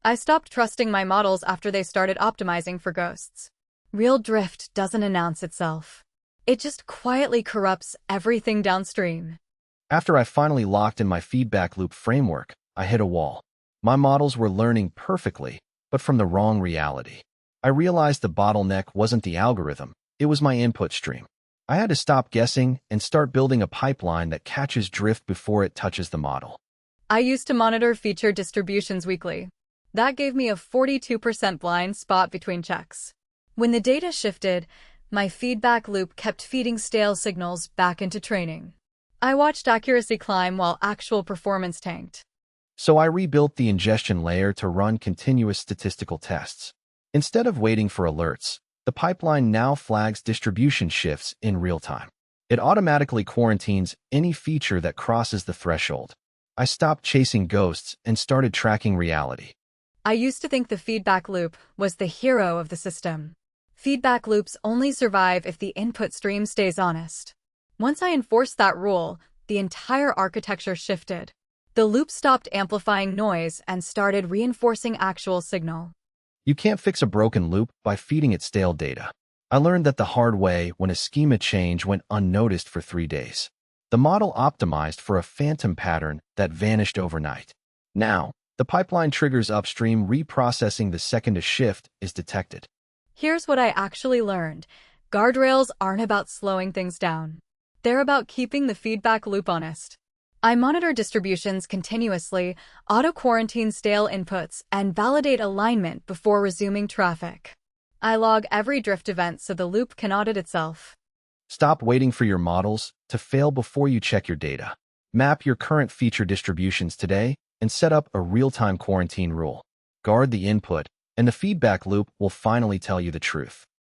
I stopped trusting my models after they started optimizing for ghosts. Real drift doesn't announce itself. It just quietly corrupts everything downstream. After I finally locked in my feedback loop framework, I hit a wall. My models were learning perfectly, but from the wrong reality. I realized the bottleneck wasn't the algorithm, it was my input stream. I had to stop guessing and start building a pipeline that catches drift before it touches the model. I used to monitor feature distributions weekly. That gave me a 42% blind spot between checks. When the data shifted, my feedback loop kept feeding stale signals back into training. I watched accuracy climb while actual performance tanked. So I rebuilt the ingestion layer to run continuous statistical tests. Instead of waiting for alerts, the pipeline now flags distribution shifts in real time. It automatically quarantines any feature that crosses the threshold. I stopped chasing ghosts and started tracking reality. I used to think the feedback loop was the hero of the system. Feedback loops only survive if the input stream stays honest. Once I enforced that rule, the entire architecture shifted. The loop stopped amplifying noise and started reinforcing actual signal. You can't fix a broken loop by feeding it stale data. I learned that the hard way when a schema change went unnoticed for 3 days. The model optimized for a phantom pattern that vanished overnight. Now, the pipeline triggers upstream reprocessing the second a shift is detected. Here's what I actually learned. Guardrails aren't about slowing things down. They're about keeping the feedback loop honest. I monitor distributions continuously, auto-quarantine stale inputs, and validate alignment before resuming traffic. I log every drift event so the loop can audit itself. Stop waiting for your models to fail before you check your data. Map your current feature distributions today and set up a real-time quarantine rule. Guard the input, and the feedback loop will finally tell you the truth.